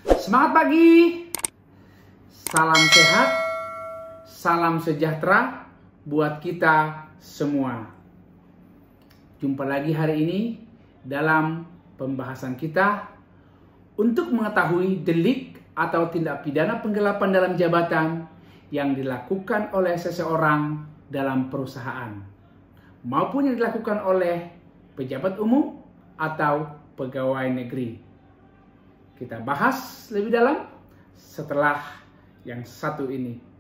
Semangat pagi, salam sehat, salam sejahtera buat kita semua. Jumpa lagi hari ini dalam pembahasan kita untuk mengetahui delik atau tindak pidana penggelapan dalam jabatan yang dilakukan oleh seseorang dalam perusahaan maupun yang dilakukan oleh pejabat umum atau pegawai negeri. Kita bahas lebih dalam setelah yang satu ini.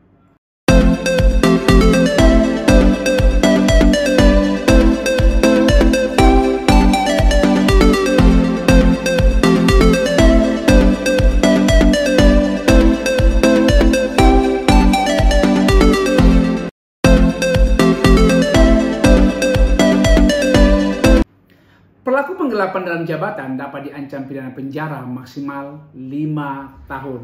Pelaku penggelapan dalam jabatan dapat diancam pidana penjara maksimal 5 tahun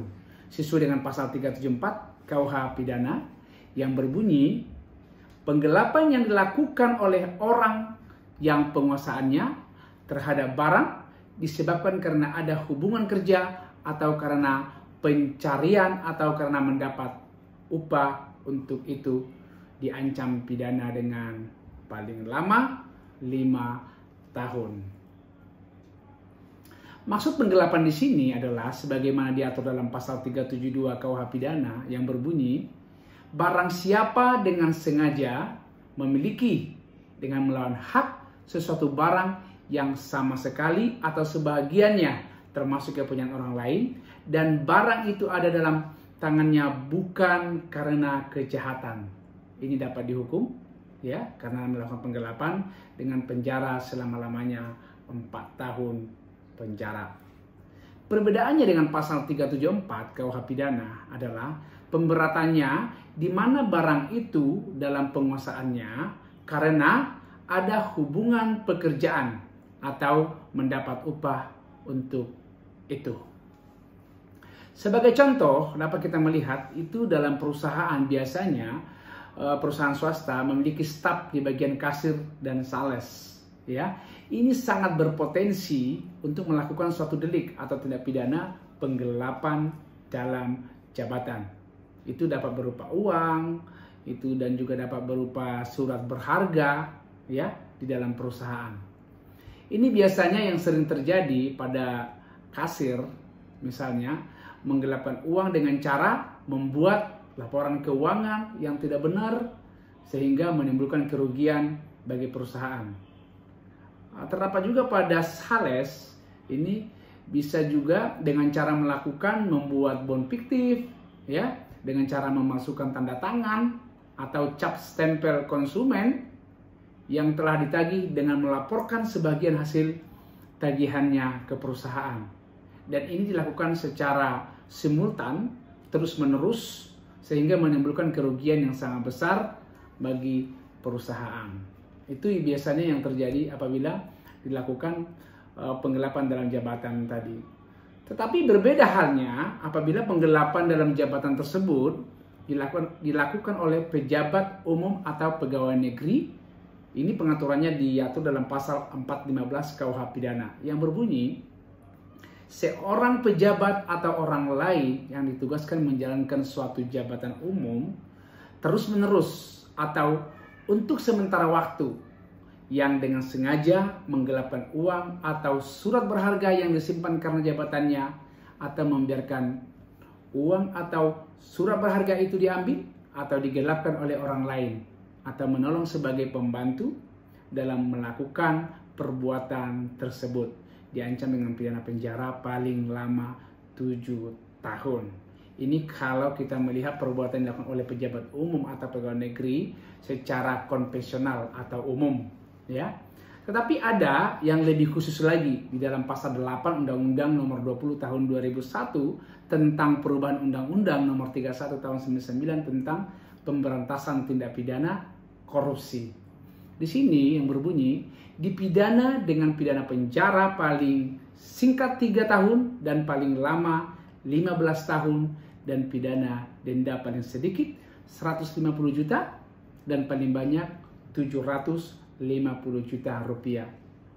sesuai dengan pasal 374 KUH pidana yang berbunyi penggelapan yang dilakukan oleh orang yang penguasaannya terhadap barang disebabkan karena ada hubungan kerja atau karena pencarian atau karena mendapat upah untuk itu diancam pidana dengan paling lama 5 tahun. Maksud penggelapan di sini adalah sebagaimana diatur dalam pasal 372 KUH pidana yang berbunyi barang siapa dengan sengaja memiliki dengan melawan hak sesuatu barang yang sama sekali atau sebagiannya termasuk kepunyaan orang lain dan barang itu ada dalam tangannya bukan karena kejahatan. Ini dapat dihukum ya, karena melakukan penggelapan dengan penjara selama-lamanya 4 tahun penjara. Perbedaannya dengan pasal 374 KUH pidana adalah pemberatannya di mana barang itu dalam penguasaannya karena ada hubungan pekerjaan atau mendapat upah untuk itu. Sebagai contoh dapat kita melihat itu dalam perusahaan biasanya perusahaan swasta memiliki staf di bagian kasir dan sales, ya. Ini sangat berpotensi untuk melakukan suatu delik atau tindak pidana penggelapan dalam jabatan. Itu dapat berupa uang, itu dan juga dapat berupa surat berharga, ya, di dalam perusahaan. Ini biasanya yang sering terjadi pada kasir, misalnya menggelapkan uang dengan cara membuat laporan keuangan yang tidak benar sehingga menimbulkan kerugian bagi perusahaan. Terdapat juga pada sales ini bisa juga dengan cara melakukan membuat bond fiktif, ya, dengan cara memasukkan tanda tangan atau cap stempel konsumen yang telah ditagih dengan melaporkan sebagian hasil tagihannya ke perusahaan. Dan ini dilakukan secara simultan terus-menerus sehingga menimbulkan kerugian yang sangat besar bagi perusahaan. Itu biasanya yang terjadi apabila dilakukan penggelapan dalam jabatan tadi. Tetapi berbeda halnya apabila penggelapan dalam jabatan tersebut dilakukan oleh pejabat umum atau pegawai negeri. Ini pengaturannya diatur dalam pasal 415 KUH pidana yang berbunyi seorang pejabat atau orang lain yang ditugaskan menjalankan suatu jabatan umum terus-menerus atau untuk sementara waktu yang dengan sengaja menggelapkan uang atau surat berharga yang disimpan karena jabatannya atau membiarkan uang atau surat berharga itu diambil atau digelapkan oleh orang lain atau menolong sebagai pembantu dalam melakukan perbuatan tersebut diancam dengan pidana penjara paling lama 7 tahun. Ini kalau kita melihat perbuatan yang dilakukan oleh pejabat umum atau pegawai negeri secara konvensional atau umum, ya. Tetapi ada yang lebih khusus lagi di dalam pasal 8 Undang-Undang Nomor 20 Tahun 2001 tentang perubahan Undang-Undang Nomor 31 Tahun 99 tentang pemberantasan tindak pidana korupsi. Di sini yang berbunyi dipidana dengan pidana penjara paling singkat 3 tahun dan paling lama 15 tahun dan pidana denda paling sedikit 150 juta dan paling banyak 750 juta rupiah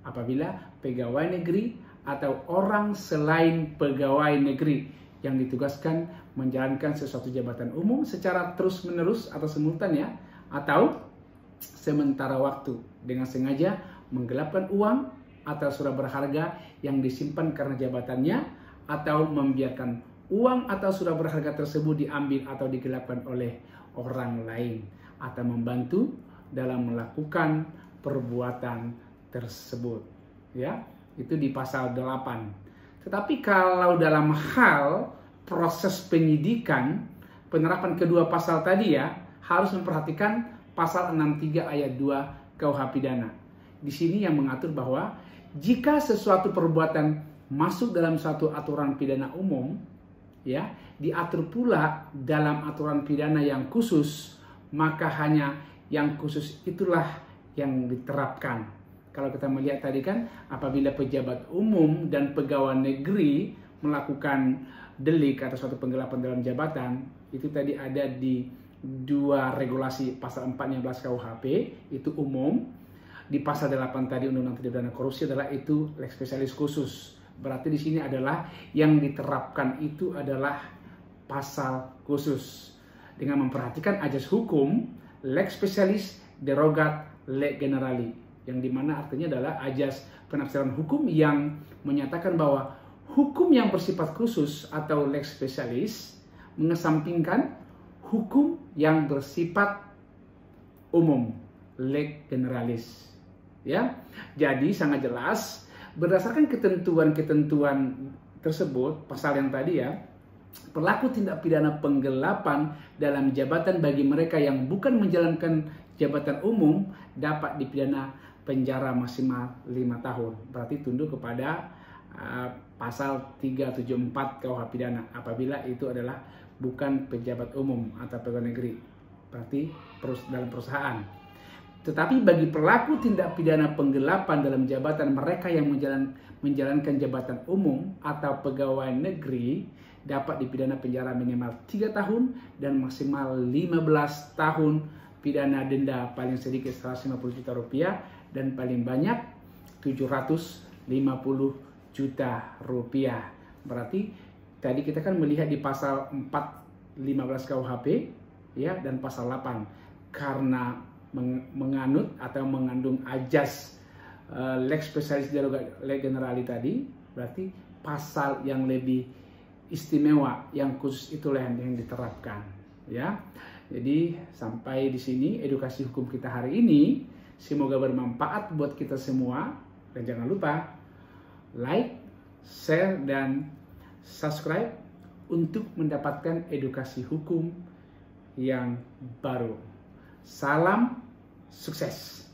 apabila pegawai negeri atau orang selain pegawai negeri yang ditugaskan menjalankan sesuatu jabatan umum secara terus-menerus atau simultan ya, atau sementara waktu dengan sengaja menggelapkan uang atau surat berharga yang disimpan karena jabatannya, atau membiarkan uang atau surat berharga tersebut diambil atau digelapkan oleh orang lain, atau membantu dalam melakukan perbuatan tersebut. Ya, itu di pasal 8. Tetapi kalau dalam hal proses penyidikan, penerapan kedua pasal tadi ya, harus memperhatikan pasal 63 ayat 2 KUH pidana. Di sini yang mengatur bahwa jika sesuatu perbuatan masuk dalam suatu aturan pidana umum, ya, diatur pula dalam aturan pidana yang khusus, maka hanya yang khusus itulah yang diterapkan. Kalau kita melihat tadi kan, apabila pejabat umum dan pegawai negeri melakukan delik atau suatu penggelapan dalam jabatan, itu tadi ada di 2 regulasi pasal 14 KUHP, itu umum. Di pasal 8 tadi Undang-Undang Tindak Pidana Korupsi adalah itu lex spesialis khusus. Berarti di sini adalah yang diterapkan itu adalah pasal khusus. Dengan memperhatikan ajas hukum lex spesialis derogat leg generali, yang dimana artinya adalah ajas penafsiran hukum yang menyatakan bahwa hukum yang bersifat khusus atau lex spesialis mengesampingkan hukum yang bersifat umum, leg generalis. Ya, jadi sangat jelas berdasarkan ketentuan-ketentuan tersebut, pasal yang tadi ya, pelaku tindak pidana penggelapan dalam jabatan bagi mereka yang bukan menjalankan jabatan umum dapat dipidana penjara maksimal 5 tahun. Berarti tunduk kepada pasal 374 KUH pidana apabila itu adalah bukan pejabat umum atau pegawai negeri, berarti dalam perusahaan. Tetapi bagi pelaku tindak pidana penggelapan dalam jabatan mereka yang menjalankan jabatan umum atau pegawai negeri dapat dipidana penjara minimal 3 tahun dan maksimal 15 tahun pidana denda, paling sedikit 150 juta rupiah dan paling banyak 750 juta rupiah. Berarti tadi kita kan melihat di pasal 415 KUHP ya, dan pasal 8 karena menganut atau mengandung ajas lex spesialis derogat leg generali tadi, berarti pasal yang lebih istimewa yang khusus itulah yang diterapkan ya. Jadi sampai di sini edukasi hukum kita hari ini, semoga bermanfaat buat kita semua, dan jangan lupa like, share, dan subscribe untuk mendapatkan edukasi hukum yang baru. Salam sukses.